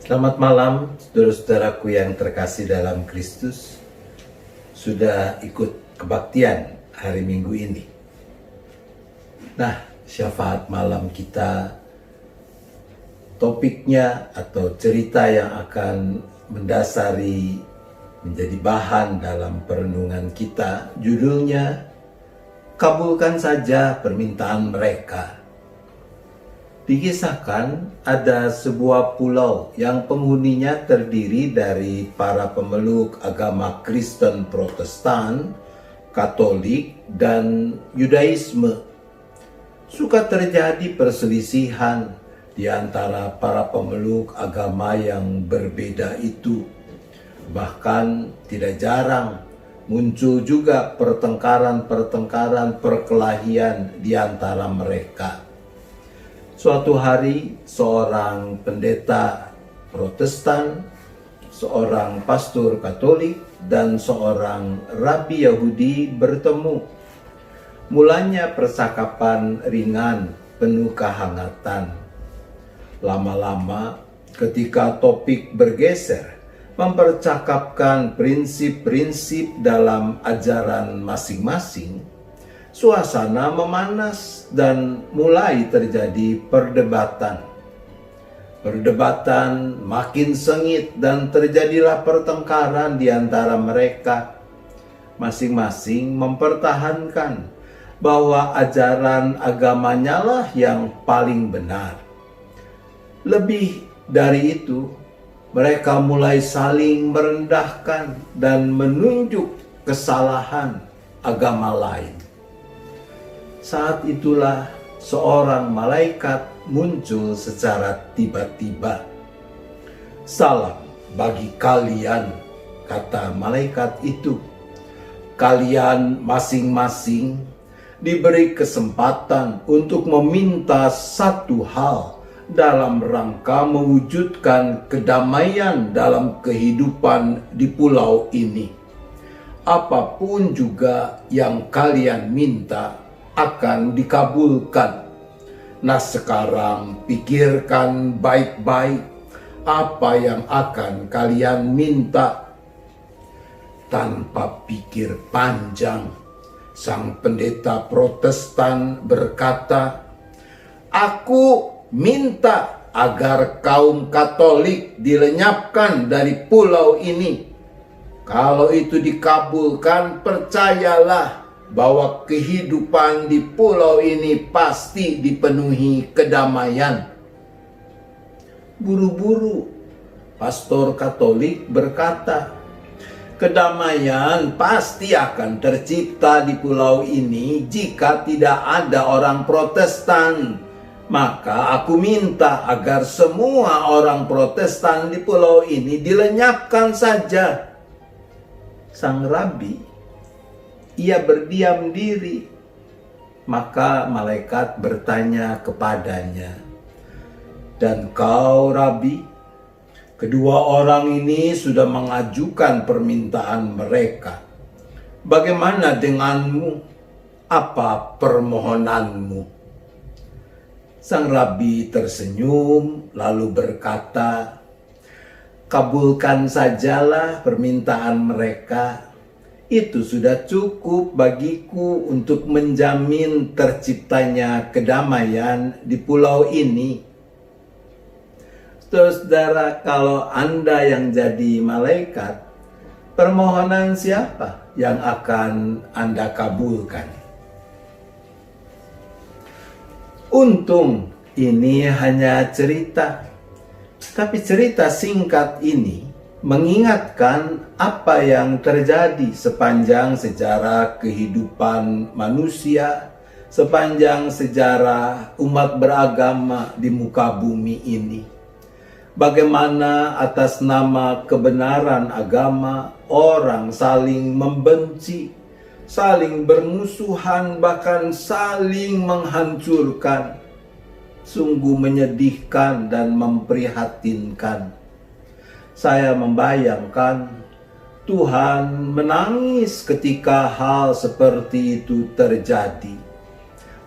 Selamat malam, saudara-saudaraku yang terkasih dalam Kristus. Sudah ikut kebaktian hari Minggu ini. Nah, syafaat malam kita, topiknya atau cerita yang akan mendasari menjadi bahan dalam perenungan kita, judulnya "Kabulkan saja permintaan mereka". Dikisahkan ada sebuah pulau yang penghuninya terdiri dari para pemeluk agama Kristen Protestan, Katolik, dan Yudaisme. Suka terjadi perselisihan di antara para pemeluk agama yang berbeda itu. Bahkan tidak jarang muncul juga pertengkaran perkelahian di antara mereka. Suatu hari, seorang pendeta Protestan, seorang pastor Katolik, dan seorang rabi Yahudi bertemu. Mulanya percakapan ringan, penuh kehangatan. Lama-lama, ketika topik bergeser, mempercakapkan prinsip-prinsip dalam ajaran masing-masing, suasana memanas dan mulai terjadi perdebatan. Perdebatan makin sengit dan terjadilah pertengkaran di antara mereka. Masing-masing mempertahankan bahwa ajaran agamanya lah yang paling benar. Lebih dari itu, mereka mulai saling merendahkan dan menunjuk kesalahan agama lain. Saat itulah seorang malaikat muncul secara tiba-tiba. "Salam bagi kalian," kata malaikat itu. "Kalian masing-masing diberi kesempatan untuk meminta satu hal dalam rangka mewujudkan kedamaian dalam kehidupan di pulau ini. Apapun juga yang kalian minta akan dikabulkan. Nah, sekarang pikirkan baik-baik apa yang akan kalian minta." Tanpa pikir panjang, sang pendeta Protestan berkata, "Aku minta agar kaum Katolik dilenyapkan dari pulau ini. Kalau itu dikabulkan, percayalah bahwa kehidupan di pulau ini pasti dipenuhi kedamaian." Buru-buru, pastor Katolik berkata, "Kedamaian pasti akan tercipta di pulau ini jika tidak ada orang Protestan. Maka aku minta agar semua orang Protestan di pulau ini dilenyapkan saja." Sang rabi, ia berdiam diri. Maka malaikat bertanya kepadanya, "Dan kau, Rabi? Kedua orang ini sudah mengajukan permintaan mereka. Bagaimana denganmu? Apa permohonanmu?" Sang rabi tersenyum lalu berkata, "Kabulkan sajalah permintaan mereka. Itu sudah cukup bagiku untuk menjamin terciptanya kedamaian di pulau ini." Saudara, kalau Anda yang jadi malaikat, permohonan siapa yang akan Anda kabulkan? Untung ini hanya cerita, tapi cerita singkat ini mengingatkan apa yang terjadi sepanjang sejarah kehidupan manusia, sepanjang sejarah umat beragama di muka bumi ini. Bagaimana atas nama kebenaran agama orang saling membenci, saling bermusuhan, bahkan saling menghancurkan. Sungguh menyedihkan dan memprihatinkan. Saya membayangkan Tuhan menangis ketika hal seperti itu terjadi.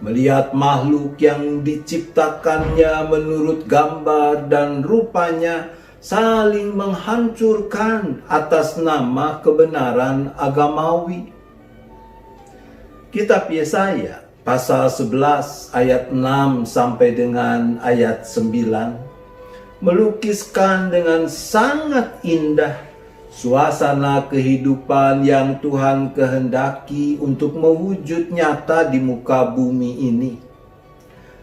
Melihat makhluk yang diciptakannya menurut gambar dan rupanya saling menghancurkan atas nama kebenaran agamawi. Kitab Yesaya pasal 11 ayat 6 sampai dengan ayat 9 melukiskan dengan sangat indah suasana kehidupan yang Tuhan kehendaki untuk mewujud nyata di muka bumi ini.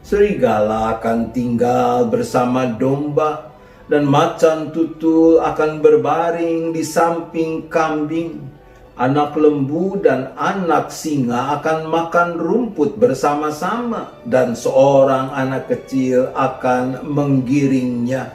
Serigala akan tinggal bersama domba, dan macan tutul akan berbaring di samping kambing. Anak lembu dan anak singa akan makan rumput bersama-sama, dan seorang anak kecil akan menggiringnya.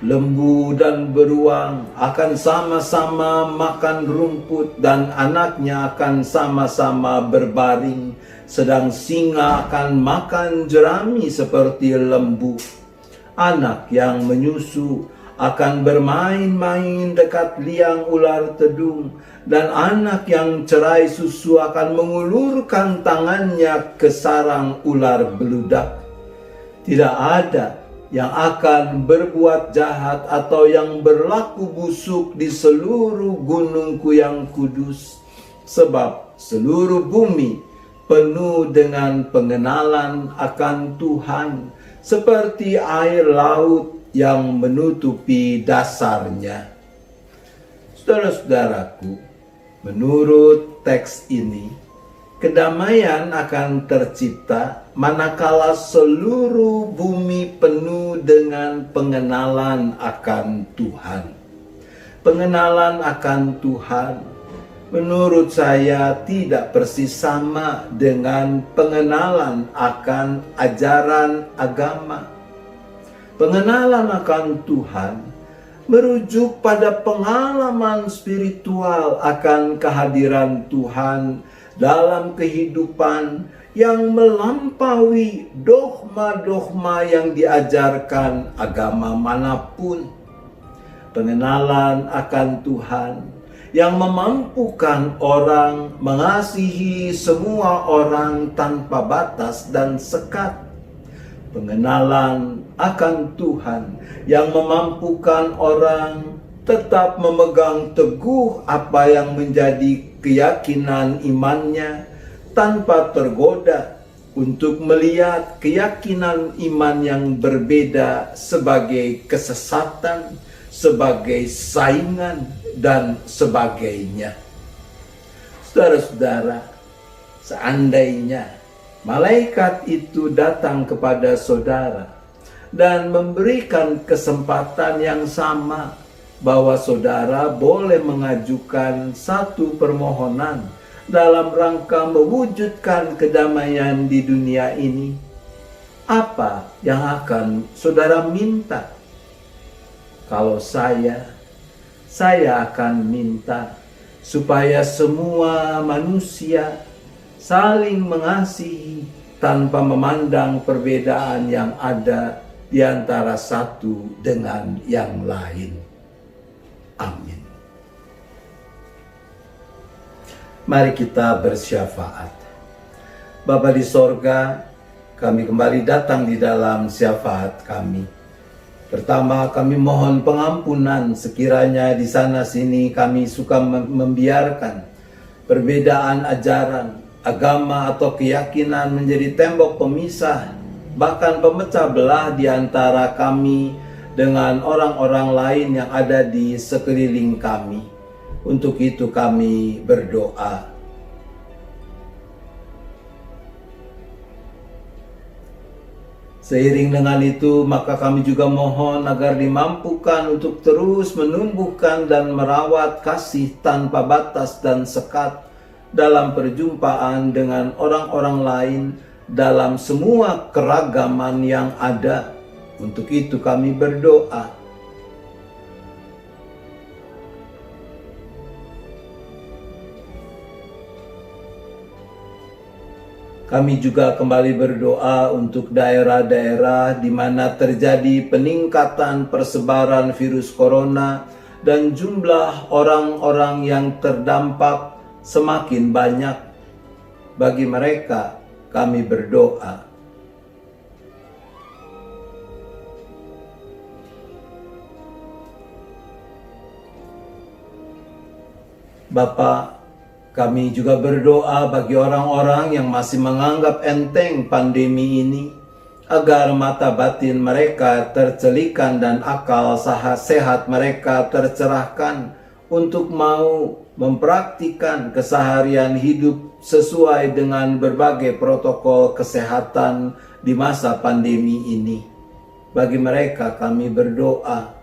Lembu dan beruang akan sama-sama makan rumput, dan anaknya akan sama-sama berbaring, sedang singa akan makan jerami seperti lembu. Anak yang menyusu akan bermain-main dekat liang ular tedung, dan anak yang cerai susu akan mengulurkan tangannya ke sarang ular beludak. Tidak ada yang akan berbuat jahat atau yang berlaku busuk di seluruh gunungku yang kudus, sebab seluruh bumi penuh dengan pengenalan akan Tuhan, seperti air laut yang menutupi dasarnya. Saudara-saudaraku, menurut teks ini, kedamaian akan tercipta manakala seluruh bumi penuh dengan pengenalan akan Tuhan. Pengenalan akan Tuhan, menurut saya, tidak persis sama dengan pengenalan akan ajaran agama. Pengenalan akan Tuhan merujuk pada pengalaman spiritual akan kehadiran Tuhan dalam kehidupan yang melampaui dogma-dogma yang diajarkan agama manapun. Pengenalan akan Tuhan yang memampukan orang mengasihi semua orang tanpa batas dan sekat. Pengenalan akan Tuhan yang memampukan orang tetap memegang teguh apa yang menjadi keyakinan imannya tanpa tergoda untuk melihat keyakinan iman yang berbeda sebagai kesesatan, sebagai saingan, dan sebagainya. Saudara-saudara, seandainya malaikat itu datang kepada saudara dan memberikan kesempatan yang sama bahwa saudara boleh mengajukan satu permohonan dalam rangka mewujudkan kedamaian di dunia ini, apa yang akan saudara minta? Kalau saya akan minta supaya semua manusia saling mengasihi tanpa memandang perbedaan yang ada di antara satu dengan yang lain. Amin. Mari kita bersyafaat. Bapa di sorga, kami kembali datang di dalam syafaat kami. Pertama, kami mohon pengampunan sekiranya di sana sini kami suka membiarkan perbedaan ajaran, agama atau keyakinan menjadi tembok pemisah, bahkan pemecah belah di antara kami dengan orang-orang lain yang ada di sekeliling kami. Untuk itu kami berdoa. Seiring dengan itu, maka kami juga mohon agar dimampukan untuk terus menumbuhkan dan merawat kasih tanpa batas dan sekat dalam perjumpaan dengan orang-orang lain dalam semua keragaman yang ada. Untuk itu kami berdoa. Kami juga kembali berdoa untuk daerah-daerah di mana terjadi peningkatan persebaran virus corona dan jumlah orang-orang yang terdampak semakin banyak. Bagi mereka, kami berdoa. Bapa, kami juga berdoa bagi orang-orang yang masih menganggap enteng pandemi ini, agar mata batin mereka tercelikan dan akal sehat mereka tercerahkan untuk mau mempraktikkan keseharian hidup sesuai dengan berbagai protokol kesehatan di masa pandemi ini. Bagi mereka kami berdoa.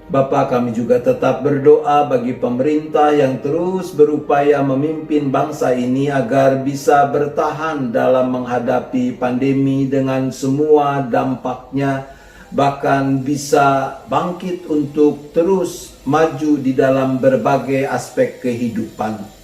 Bapa, kami juga tetap berdoa bagi pemerintah yang terus berupaya memimpin bangsa ini agar bisa bertahan dalam menghadapi pandemi dengan semua dampaknya, bahkan bisa bangkit untuk terus maju di dalam berbagai aspek kehidupan.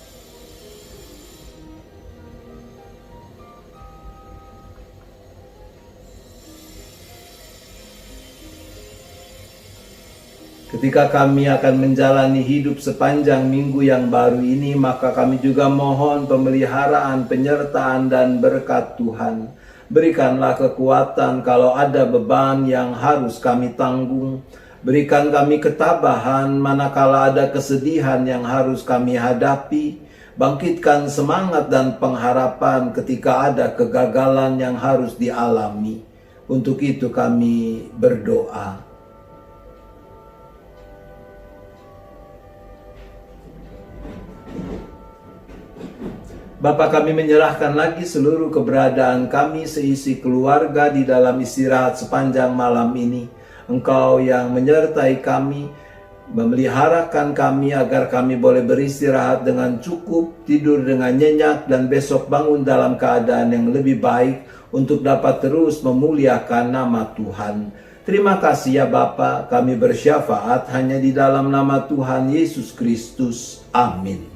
Ketika kami akan menjalani hidup sepanjang minggu yang baru ini, maka kami juga mohon pemeliharaan, penyertaan, dan berkat Tuhan. Berikanlah kekuatan kalau ada beban yang harus kami tanggung. Berikan kami ketabahan manakala ada kesedihan yang harus kami hadapi. Bangkitkan semangat dan pengharapan ketika ada kegagalan yang harus dialami. Untuk itu kami berdoa. Bapa, kami menyerahkan lagi seluruh keberadaan kami seisi keluarga di dalam istirahat sepanjang malam ini. Engkau yang menyertai kami, memeliharakan kami agar kami boleh beristirahat dengan cukup, tidur dengan nyenyak, dan besok bangun dalam keadaan yang lebih baik untuk dapat terus memuliakan nama Tuhan. Terima kasih ya Bapa, kami bersyafaat hanya di dalam nama Tuhan Yesus Kristus. Amin.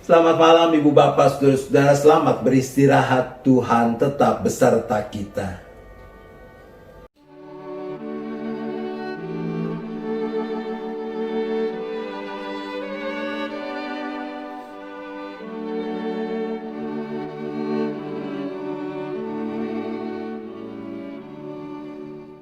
Selamat malam Ibu Bapak, Saudara-saudara, selamat beristirahat. Tuhan tetap beserta kita.